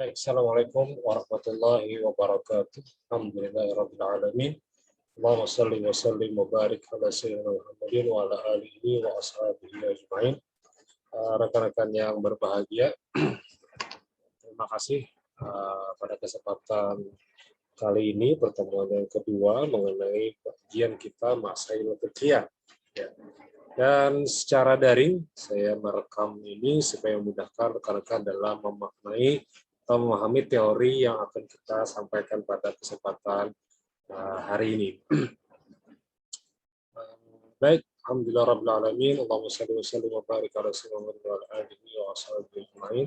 Baik, Assalamualaikum warahmatullahi wabarakatuh. Alhamdulillahirabbil alamin. Allahumma shalli wa sallim wa barik ala sayyidina Muhammadin wa ala alihi wa ashabihi ajmain. Rekan-rekan yang berbahagia, terima kasih pada kesempatan kali ini pertemuan yang kedua mengenai kajian kita Masail Fiqhiyah. Ya. Dan secara daring saya merekam ini supaya memudahkan rekan-rekan dalam memaknai atau memahami teori yang akan kita sampaikan pada kesempatan hari ini. Baik, alhamdulillah rabbil alamin, Allahumma shalli wa sallim wa barik ala sayyidina Muhammad wa ala alihi wa sahbihi ajmain.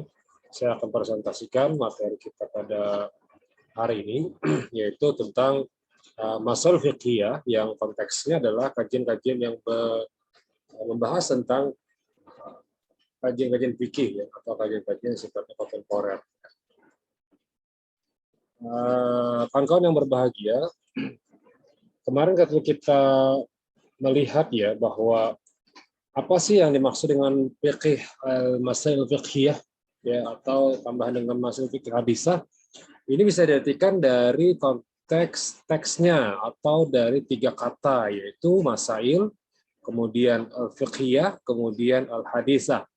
Saya akan presentasikan materi kita pada hari ini, yaitu tentang masalah fiqhiyah yang konteksnya adalah kajian-kajian yang membahas tentang kajian-kajian fikih ya, atau kajian-kajian sifatnya kontemporer. Kawan-kawan yang berbahagia, kemarin ketika kita melihat ya bahwa apa sih yang dimaksud dengan fikih masail fiqhiyah ya, atau tambahan dengan masail fikih hadisah, ini bisa diartikan dari konteks teksnya atau dari 3 kata, yaitu masail, kemudian al-fiqhiyah, kemudian al-hadisah.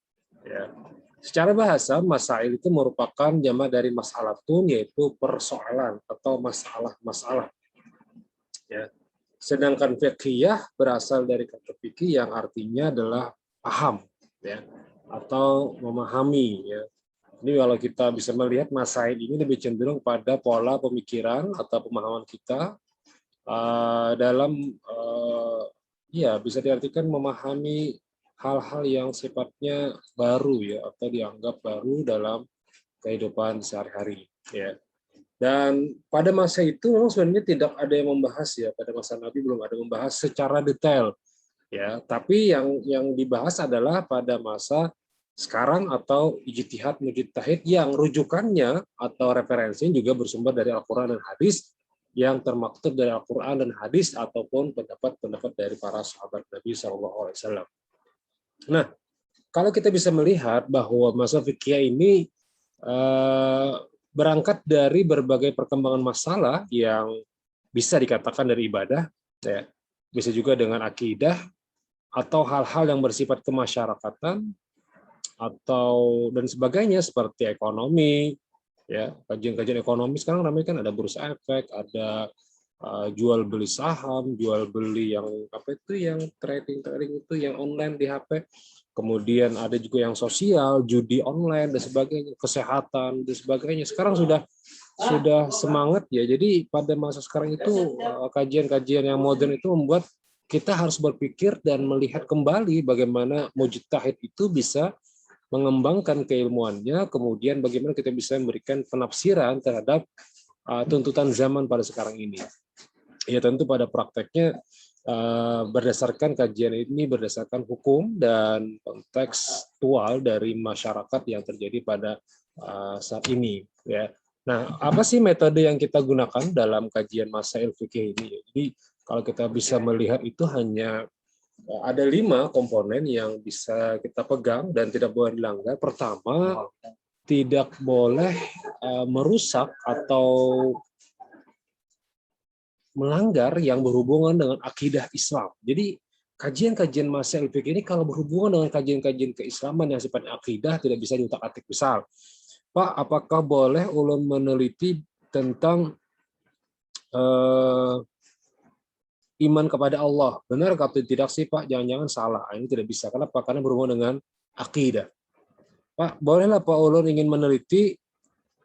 Ya. Secara bahasa, masail itu merupakan jamak dari mas'alatun, yaitu persoalan atau masalah-masalah. Ya. Sedangkan fiqhiyah berasal dari kata fikih yang artinya adalah paham, ya, atau memahami. Ya. Ini kalau kita bisa melihat masail ini lebih cenderung pada pola pemikiran atau pemahaman kita dalam ya bisa diartikan memahami hal-hal yang sifatnya baru ya, atau dianggap baru dalam kehidupan sehari-hari ya. Dan pada masa itu memang sebenarnya tidak ada yang membahas ya, pada masa Nabi belum ada membahas secara detail ya, tapi yang dibahas adalah pada masa sekarang atau ijtihad mujtahid yang rujukannya atau referensinya juga bersumber dari Al-Qur'an dan hadis, yang termaktub dari Al-Qur'an dan hadis ataupun pendapat-pendapat dari para sahabat Nabi SAW. Nah, kalau kita bisa melihat bahwa masalah fikih ini berangkat dari berbagai perkembangan masalah yang bisa dikatakan dari ibadah, ya, bisa juga dengan akidah, atau hal-hal yang bersifat kemasyarakatan, atau dan sebagainya seperti ekonomi, ya, kajian-kajian ekonomi sekarang namanya kan ada bursa efek, ada jual beli saham, jual beli yang apa itu, yang trading itu yang online di HP, kemudian ada juga yang sosial, judi online dan sebagainya, kesehatan dan sebagainya. Sekarang sudah semangat ya. Jadi pada masa sekarang itu kajian-kajian yang modern itu membuat kita harus berpikir dan melihat kembali bagaimana mujtahid itu bisa mengembangkan keilmuannya, kemudian bagaimana kita bisa memberikan penafsiran terhadap tuntutan zaman pada sekarang ini. Ya tentu pada prakteknya berdasarkan kajian ini berdasarkan hukum dan kontekstual dari masyarakat yang terjadi pada saat ini. Ya. Nah, apa sih metode yang kita gunakan dalam kajian masail fikih ini? Jadi kalau kita bisa melihat itu hanya ada 5 komponen yang bisa kita pegang dan tidak boleh dilanggar. Pertama, tidak boleh merusak atau melanggar yang berhubungan dengan akidah Islam. Jadi kajian-kajian masail fikih ini kalau berhubungan dengan kajian-kajian keislaman yang sifatnya akidah tidak bisa diutak-atik. Misal, Pak, apakah boleh ulun meneliti tentang iman kepada Allah? Benar atau tidak sih, Pak? Jangan-jangan salah. Ini tidak bisa. Kenapa? Karena berhubungan dengan akidah. Pak, bolehlah Pak ulun ingin meneliti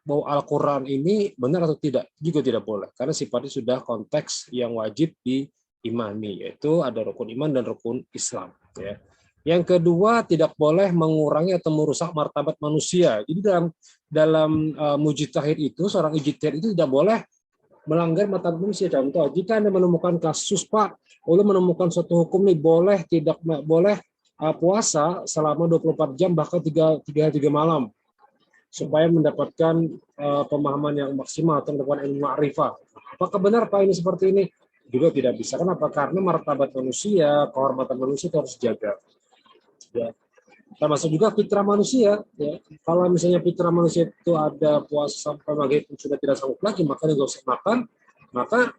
bahwa Al-Quran ini benar atau tidak, juga tidak boleh, karena sifatnya sudah konteks yang wajib diimani, yaitu ada rukun iman dan rukun Islam. Ya. Yang kedua, tidak boleh mengurangi atau merusak martabat manusia. Jadi dalam mujtahid itu, seorang ijtihad itu tidak boleh melanggar martabat manusia. Contoh, jika Anda menemukan kasus, Pak, ulun menemukan suatu hukum nih, boleh tidak boleh puasa selama 24 jam bahkan 3 malam, supaya mendapatkan pemahaman yang maksimal atau mendapatkan ilmu ma'rifah. Apakah benar Pak ini seperti ini? Juga tidak bisa. Kenapa? Karena martabat manusia, kehormatan manusia itu harus dijaga. Ya. termasuk juga fitrah manusia. Ya. Kalau misalnya fitrah manusia itu ada puasa sampai maghrib sudah tidak sanggup lagi, maka dia nggak usah makan. Maka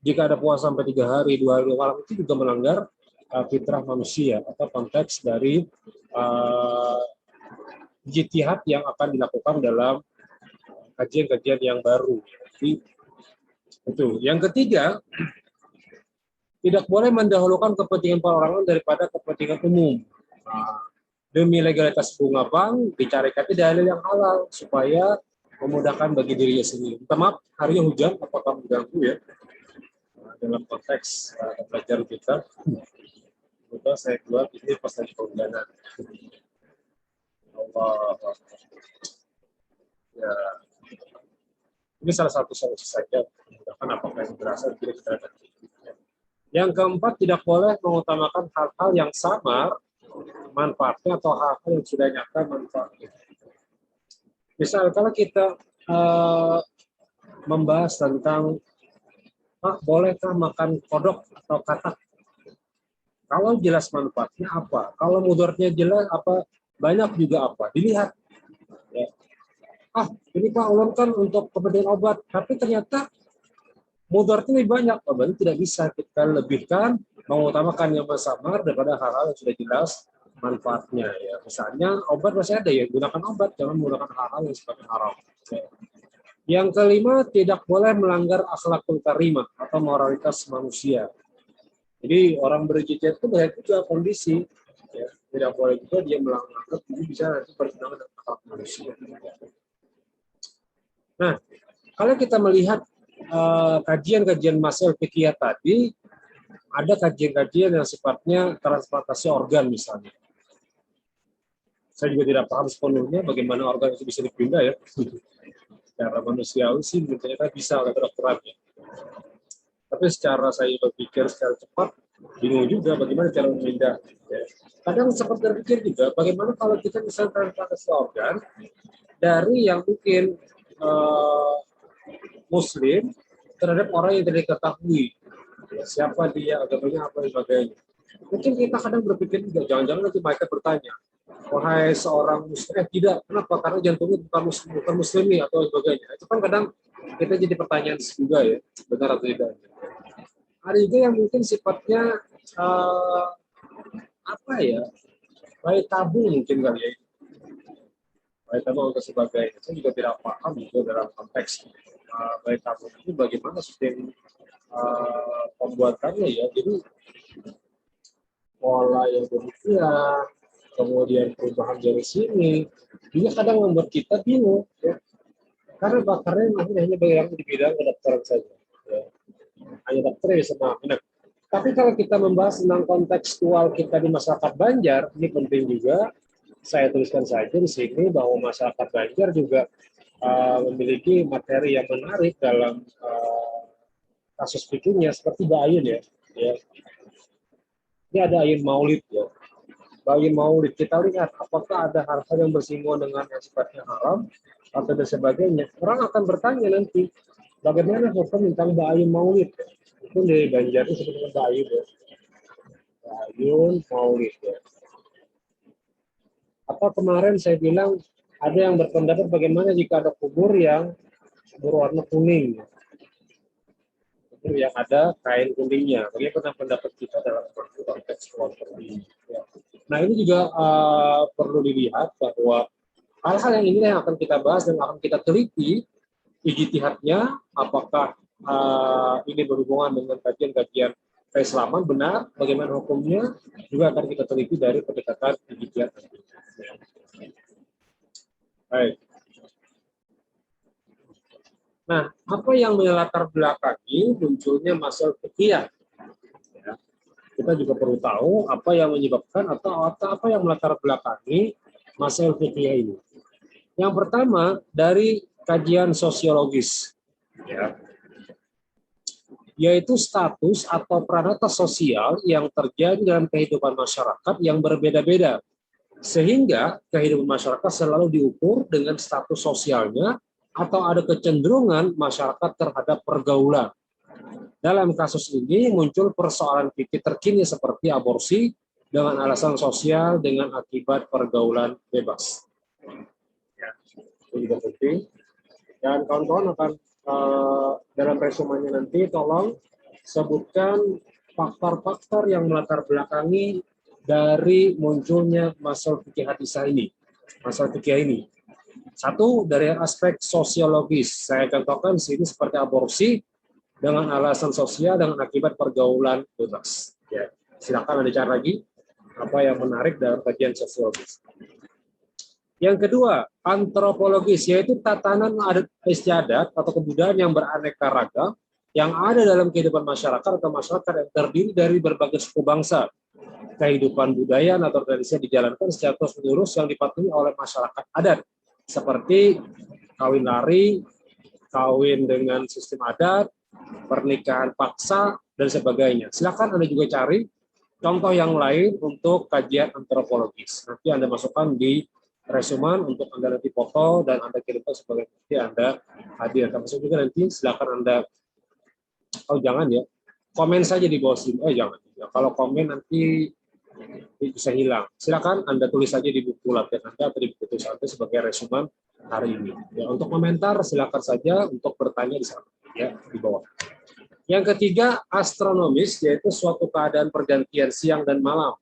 jika ada puasa sampai 3 hari, 2 hari malam itu juga melanggar fitrah manusia atau konteks dari ijtihad yang akan dilakukan dalam kajian-kajian yang baru. Jadi, itu. Yang ketiga, tidak boleh mendahulukan kepentingan perorangan daripada kepentingan umum. Demi legalitas bunga bank, dicarikan dalil yang halal supaya memudahkan bagi dirinya sendiri. Minta maaf, harinya hujan, apakah mengganggu ya? Dalam konteks belajar kita. Coba saya keluar, ini pas lagi kehujanan. Allah. Ya. Ini salah satu solusi saja. Memudahkan apakah yang berasal dari kita. Yang keempat, tidak boleh mengutamakan hal-hal yang samar manfaatnya atau hal-hal yang sudah nyata manfaatnya. Misal kalau kita membahas tentang bolehkah makan kodok atau katak, kalau jelas manfaatnya apa, kalau mudaratnya jelas apa, banyak juga apa, dilihat. Ya. Ini Pak ulun kan untuk kepentingan obat, tapi ternyata mudaratnya lebih banyak, berarti tidak bisa kita lebihkan mengutamakan yang samar daripada hal-hal yang sudah jelas manfaatnya. Ya, misalnya obat masih ada ya, gunakan obat, jangan menggunakan hal-hal yang sifatnya haram. Ya. Yang kelima, tidak boleh melanggar akhlakul karimah atau moralitas manusia. Jadi orang berijtihad itu banyak juga kondisi, ya, tidak boleh juga dia melanggar, jadi bisa nanti bertentangan dengan akhlak manusia. Nah, kalau kita melihat kajian-kajian masalah fikih tadi, ada kajian-kajian yang sifatnya transplantasi organ misalnya. Saya juga tidak paham sepenuhnya bagaimana organ itu bisa dipindah ya. Secara manusiawi sih ternyata bisa oleh kedokterannya. Tapi secara saya berpikir secara cepat, bingung juga bagaimana cara memindah. Ya. Kadang sempat berpikir juga bagaimana kalau kita bisa transplantasi organ dari yang mungkin Muslim terhadap orang yang tidak diketahui. Ya, siapa dia, agamanya apa, dan sebagainya. Mungkin kita kadang berpikir juga, jangan-jangan nanti mereka bertanya, wahai seorang muslim, tidak, kenapa? Karena jantungnya bukan muslimi atau sebagainya. Itu kan kadang kita jadi pertanyaan juga ya, benar atau tidak. Ada juga yang mungkin sifatnya apa ya, bayi tabung mungkin kali ya. Bayi tabung atau sebagainya. Saya juga tidak paham juga dalam konteks bayi tabung itu bagaimana sistem pembuatannya ya. Jadi pola yang demikian, kemudian perubahan dari sini, juga kadang membuat kita bingung, ya. Karena bakarnya hanya yang di bidang kedokteran saja. Ya. Hanya dokter yang bisa memahami. Tapi kalau kita membahas tentang kontekstual kita di masyarakat Banjar, ini penting juga. Saya tuliskan saja di sini bahwa masyarakat Banjar juga memiliki materi yang menarik dalam kasus fikihnya seperti Bayun ya. Ini ada ayat maulid ya. Bagi maulid kita lihat apakah ada hal-hal yang bersinggungan dengan yang sifatnya haram atau dan sebagainya. Orang akan bertanya nanti bagaimana hukum tentang bayun maulid. Itu dari Banjar itu sebenarnya bayun ya. Bayun maulid ya. Apa kemarin saya bilang ada yang berpendapat bagaimana jika ada kubur yang berwarna kuning. Kubur yang ada kain kuningnya. Bagaimana pendapat kita dalam konteks kelompok ini. Ya. Nah ini juga perlu dilihat bahwa hal-hal yang ini yang akan kita bahas dan akan kita teliti ijtihadnya, apakah ini berhubungan dengan kajian-kajian keislaman benar, bagaimana hukumnya, juga akan kita teliti dari pendekatan ijtihad. Baik. Nah, apa yang melatar belakangi munculnya masalah fikih? Kita juga perlu tahu apa yang menyebabkan atau apa yang melatar belakangi masalah fikih ini. Yang pertama dari kajian sosiologis, ya, yaitu status atau pranata sosial yang terjadi dalam kehidupan masyarakat yang berbeda-beda, sehingga kehidupan masyarakat selalu diukur dengan status sosialnya atau ada kecenderungan masyarakat terhadap pergaulan. Dalam kasus ini muncul persoalan fikih terkini seperti aborsi dengan alasan sosial dengan akibat pergaulan bebas. Ya, itu juga penting. Dan kawan-kawan akan dalam resumenya nanti tolong sebutkan faktor-faktor yang melatar belakangi dari munculnya masalah fikih hadisah ini. Masalah fikih ini. Satu, dari aspek sosiologis. Saya contohkan sini seperti aborsi dengan alasan sosial dengan akibat pergaulan bebas. Ya, silakan Anda cari lagi apa yang menarik dalam kajian sosiologis. Yang kedua, antropologis, yaitu tatanan adat istiadat atau kebudayaan yang beraneka ragam yang ada dalam kehidupan masyarakat atau masyarakat yang terdiri dari berbagai suku bangsa. Kehidupan budaya atau tradisi dijalankan secara terus-menerus yang dipatuhi oleh masyarakat adat, seperti kawin lari, kawin dengan sistem adat, pernikahan paksa, dan sebagainya. Silakan Anda juga cari contoh yang lain untuk kajian antropologis. Nanti Anda masukkan di resumen untuk Anda nanti foto dan Anda kirimkan sebagai bukti Anda hadir. Termasuk juga nanti silakan Anda, oh jangan ya, komen saja di bawah sini. Oh jangan. Ya, kalau komen nanti bisa hilang. Silakan Anda tulis saja di buku latihan Anda atau di buku tulis Anda sebagai resumen hari ini. Ya, untuk komentar silakan saja, untuk bertanya di sana ya di bawah. Yang ketiga, astronomis, yaitu suatu keadaan pergantian siang dan malam.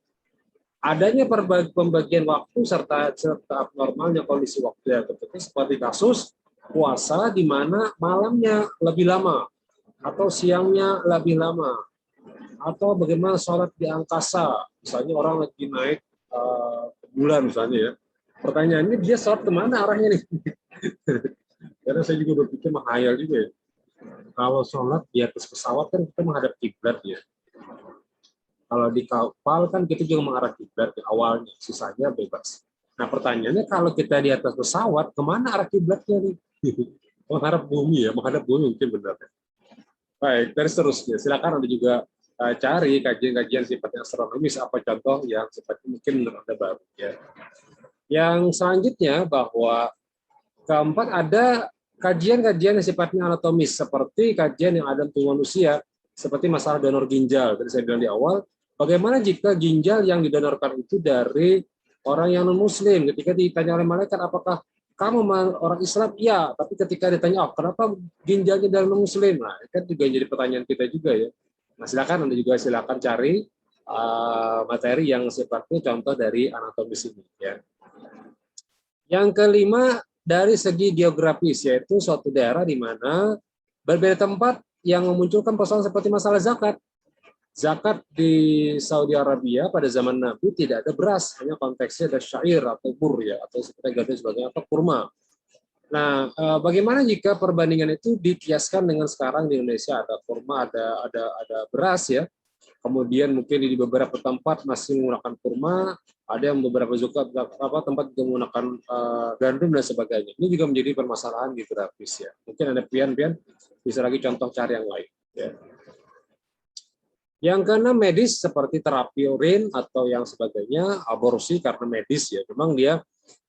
Adanya pembagian waktu serta abnormalnya kondisi waktu yang tertentu, seperti kasus puasa di mana malamnya lebih lama atau siangnya lebih lama, atau bagaimana sholat di angkasa, misalnya orang lagi naik bulan misalnya ya. Pertanyaannya dia sholat kemana arahnya nih? Karena saya juga berpikir menghayal juga ya. Kalau sholat di atas pesawat kan kita menghadap kiblat ya. Kalau di kapal kan kita juga mengarah kiblat di awalnya, sisanya bebas. Nah pertanyaannya kalau kita di atas pesawat, kemana arah kiblatnya nih? Menghadap bumi ya, menghadap bumi mungkin benar. Baik, dan seterusnya. Silakan Anda juga cari kajian-kajian sifatnya astronomis, apa contoh yang sifatnya mungkin menurut Anda baru. Ya. Yang selanjutnya bahwa keempat ada kajian-kajian yang sifatnya anatomis, seperti kajian yang ada untuk manusia, seperti masalah donor ginjal. Tadi saya bilang di awal, bagaimana jika ginjal yang didonorkan itu dari orang yang non-muslim? Ketika ditanya oleh malaikat, apakah kamu orang Islam? Ya, tapi ketika ditanya, oh, kenapa ginjalnya dari non-muslim? Nah, kan juga jadi pertanyaan kita juga ya. Nah, silakan Anda juga silakan cari materi yang sifatnya contoh dari anatomis ini. Ya. Yang kelima, dari segi geografis, yaitu suatu daerah di mana berbeda tempat yang memunculkan persoalan seperti masalah zakat. Zakat di Saudi Arabia pada zaman Nabi tidak ada beras, hanya konteksnya ada syair atau bur ya, atau seperti gandum sebagainya, atau kurma. Nah, bagaimana jika perbandingan itu dikiaskan dengan sekarang di Indonesia, ada kurma, ada beras ya. Kemudian mungkin di beberapa tempat masih menggunakan kurma, ada yang beberapa tempat juga menggunakan gandum dan sebagainya. Ini juga menjadi permasalahan geografis ya. Mungkin ada pian-pian bisa lagi contoh cari yang lain. Ya. Yang keenam, medis seperti terapi urin atau yang sebagainya, aborsi karena medis ya. Memang dia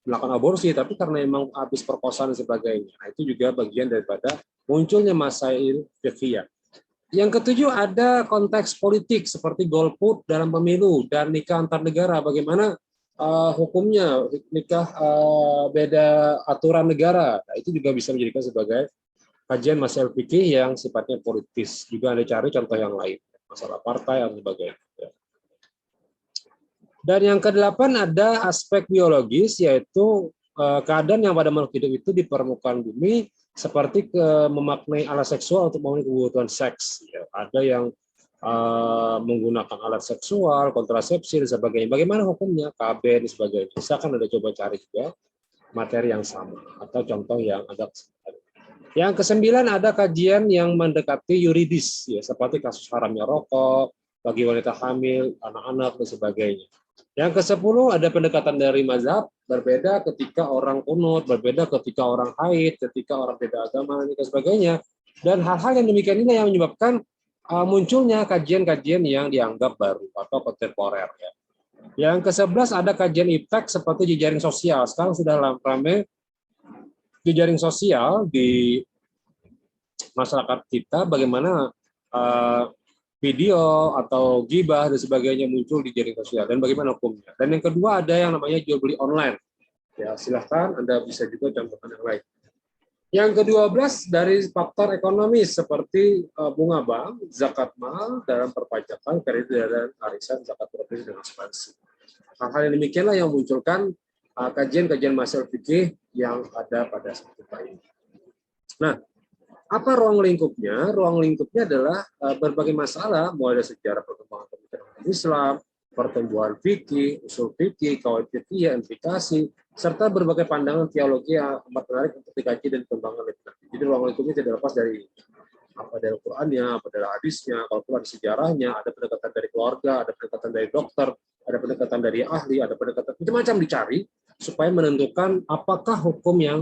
melakukan aborsi, tapi karena memang habis perkosaan dan sebagainya. Nah, itu juga bagian daripada munculnya masail fikih. Yang ketujuh, ada konteks politik seperti golput dalam pemilu dan nikah antar negara. Bagaimana hukumnya nikah beda aturan negara. Nah, itu juga bisa menjadikan sebagai kajian masalah fikih yang sifatnya politis. Juga Anda cari contoh yang lain, masalah partai dan sebagainya. Dan yang kedelapan ada aspek biologis, yaitu keadaan yang pada makhluk hidup itu di permukaan bumi seperti memaknai alat seksual untuk memenuhi kebutuhan seks. Ya, ada yang menggunakan alat seksual, kontrasepsi dan sebagainya. Bagaimana hukumnya? KB dan sebagainya. Silakan Anda coba cari juga materi yang sama atau contoh yang agak. Yang kesembilan ada kajian yang mendekati yuridis, ya, seperti kasus haramnya rokok bagi wanita hamil, anak-anak dan sebagainya. Yang ke-10 ada pendekatan dari mazhab, berbeda ketika orang kunut, berbeda ketika orang haid, ketika orang beda agama dan sebagainya. Dan hal-hal yang demikian ini yang menyebabkan munculnya kajian-kajian yang dianggap baru atau kontemporer. Ya. Yang ke-11 ada kajian iptek seperti jejaring sosial. Sekarang sudah ramai jejaring sosial di masyarakat kita, bagaimana video atau gibah dan sebagainya muncul di jaringan sosial, dan bagaimana hukumnya. Dan yang kedua ada yang namanya jual beli online. Ya, silahkan Anda bisa juga contohkan yang lain. Yang ke-12 dari faktor ekonomis seperti bunga bank, zakat mal dalam perpajakan, kredit dan arisan, zakat properti dan asuransi. Hal-hal yang demikianlah yang munculkan kajian-kajian masalah fikih yang ada pada saat ini. Nah, apa ruang lingkupnya? Ruang lingkupnya adalah berbagai masalah, mulai dari sejarah perkembangan pemikiran Islam, pertumbuhan fikih, usul fikih, kawaid fikih, implikasi, serta berbagai pandangan teologi yang amat menarik untuk dikaji dan dikembangkan lebih lanjut. Jadi ruang lingkupnya tidak lepas dari apa dari Qurannya, apa dari hadisnya, kalau ada sejarahnya, ada pendekatan dari keluarga, ada pendekatan dari dokter, ada pendekatan dari ahli, ada pendekatan macam-macam dicari supaya menentukan apakah hukum yang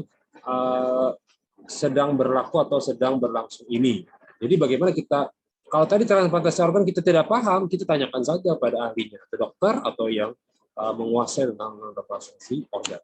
sedang berlaku atau sedang berlangsung ini. Jadi bagaimana kita, kalau tadi transplantasi organ kita tidak paham, kita tanyakan saja pada ahlinya, ke dokter atau yang menguasai tentang transplantasi organ.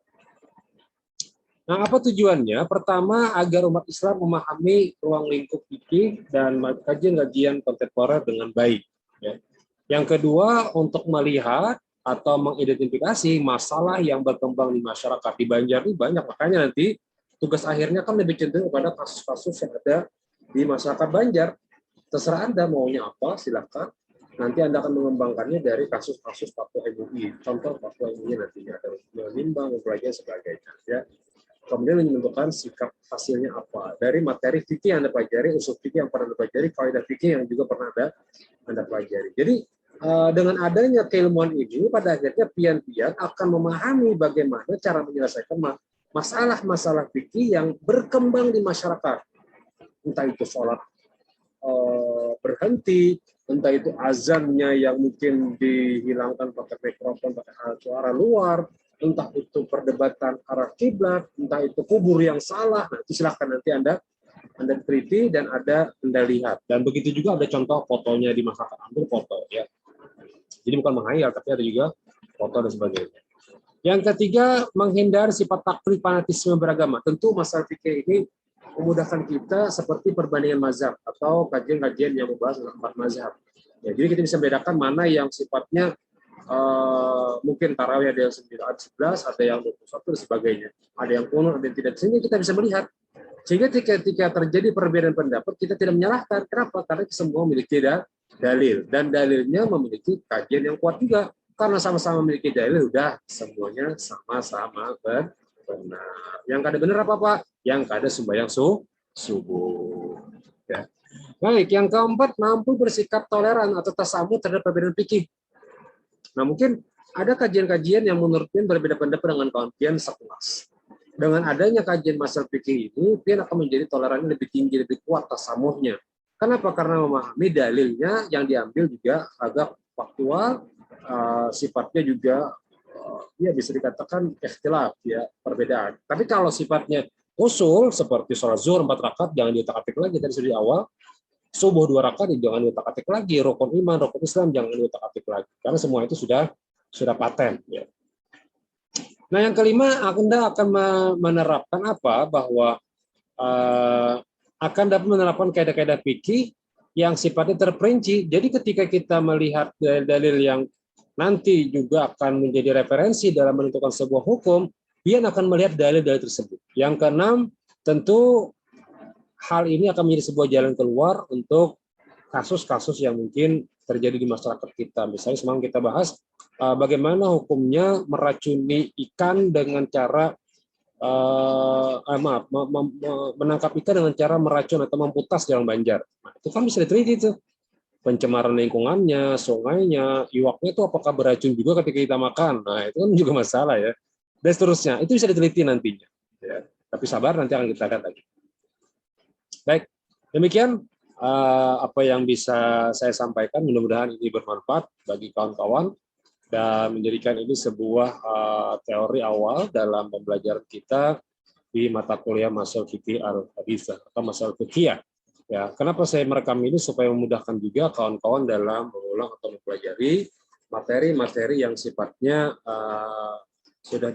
Nah, apa tujuannya? Pertama, agar umat Islam memahami ruang lingkup fikih dan kajian-kajian kontemporer dengan baik. Ya. Yang kedua, untuk melihat atau mengidentifikasi masalah yang berkembang di masyarakat. Di Banjar ini banyak, makanya nanti tugas akhirnya kan lebih cenderung kepada kasus-kasus yang ada di masyarakat Banjar. Terserah Anda maunya apa, silakan. Nanti Anda akan mengembangkannya dari kasus-kasus Papua MUI. Contoh Papua MUI nantinya ada menimbang, mempelajari sebagainya. Ya. Kemudian menentukan sikap hasilnya apa. Dari materi fikih yang Anda pelajari, usul fikih yang pernah Anda pelajari, kaidah fikih yang juga pernah Anda pelajari. Jadi dengan adanya keilmuan ini, pada akhirnya pian-pian akan memahami bagaimana cara menyelesaikan masalah-masalah fikih yang berkembang di masyarakat. Entah itu sholat berhenti, entah itu azannya yang mungkin dihilangkan pakai mikrofon, pakai alat suara luar, entah itu perdebatan arah kiblat, entah itu kubur yang salah. Nah, itu silahkan nanti Anda teliti dan Anda lihat. Dan begitu juga ada contoh fotonya di masyarakat, ambil foto ya. Jadi bukan menghayal, tapi ada juga foto dan sebagainya. Yang ketiga, menghindari sifat taklid fanatisme beragama. Tentu masalah fikih ini memudahkan kita seperti perbandingan mazhab atau kajian-kajian yang membahas tentang 4 mazhab. Ya, jadi kita bisa bedakan mana yang sifatnya mungkin tarawih ada yang 11, ada yang 21 dan sebagainya. Ada yang kuno, ada yang tidak. Sehingga kita bisa melihat. Sehingga ketika terjadi perbedaan pendapat, kita tidak menyalahkan. Kenapa? Karena semua memiliki dalil. Dan dalilnya memiliki kajian yang kuat juga. Karena sama-sama memiliki dalil, udah semuanya sama-sama benar. Yang kada benar apa, Pak? Yang kada sembahyang subuh. Ya. Baik, yang keempat, mampu bersikap toleran atau tasamuh terhadap perbedaan fikih. Nah, mungkin ada kajian-kajian yang menurut Pian berbeda pendapat dengan kawan Pian sekelas. Dengan adanya kajian masalah fikih ini, Pian akan menjadi tolerannya lebih tinggi, lebih kuat tasamuhnya. Kenapa? Karena memahami dalilnya yang diambil juga agak faktual, sifatnya juga ya bisa dikatakan ikhtilaf, ya perbedaan. Tapi kalau sifatnya usul seperti sholat zuhur 4 rakaat jangan diotak-atik lagi dari awal, subuh 2 rakaat jangan diotak-atik lagi, rukun iman, rukun Islam jangan diotak-atik lagi, karena semua itu sudah paten. Ya. Nah, yang kelima, Anda akan menerapkan apa? Bahwa akan dapat menerapkan kaidah-kaidah fikih yang sifatnya terperinci. Jadi ketika kita melihat dalil yang nanti juga akan menjadi referensi dalam menentukan sebuah hukum, dia akan melihat dalil-dalil tersebut. Yang keenam, tentu hal ini akan menjadi sebuah jalan keluar untuk kasus-kasus yang mungkin terjadi di masyarakat kita. Misalnya semalam kita bahas bagaimana hukumnya meracuni ikan dengan cara menangkap ikan dengan cara meracun atau memputas jalan Banjar. Nah, itu kan bisa diteliti itu. Pencemaran lingkungannya, sungainya, iwaknya itu apakah beracun juga ketika kita makan. Nah, itu kan juga masalah ya. Dan seterusnya. Itu bisa diteliti nantinya. Ya. Tapi sabar, nanti akan kita lihat lagi. Baik, demikian apa yang bisa saya sampaikan. Mudah-mudahan ini bermanfaat bagi kawan-kawan dan menjadikan ini sebuah teori awal dalam pembelajaran kita di mata kuliah Masail Fiqih Al-Haditsah atau Masail Fiqhiyah. Ya, kenapa saya merekam ini supaya memudahkan juga kawan-kawan dalam mengulang atau mempelajari materi-materi yang sifatnya sudah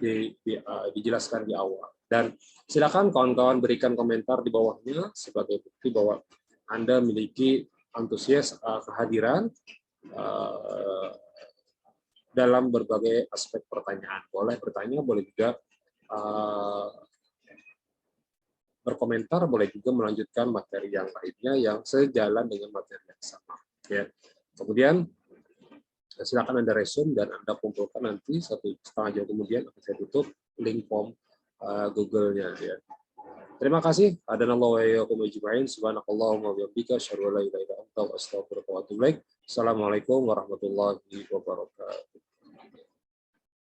dijelaskan di awal. Dan silakan kawan-kawan berikan komentar di bawahnya sebagai bukti bahwa Anda memiliki antusias kehadiran dalam berbagai aspek pertanyaan. Boleh bertanya, boleh juga berkomentar, boleh juga melanjutkan materi yang lainnya yang sejalan dengan materi yang sama. Ya. Kemudian silakan Anda resume dan Anda kumpulkan nanti 1,5 jam kemudian akan saya tutup link form Google-nya. Ya. Terima kasih. Adanallahu wa iyyakum ajma'in. Subhanakallahumma wa bihamdika asyhadu an la ilaha illa anta astaghfiruka wa atubu ilaik. Assalamualaikum warahmatullahi wabarakatuh.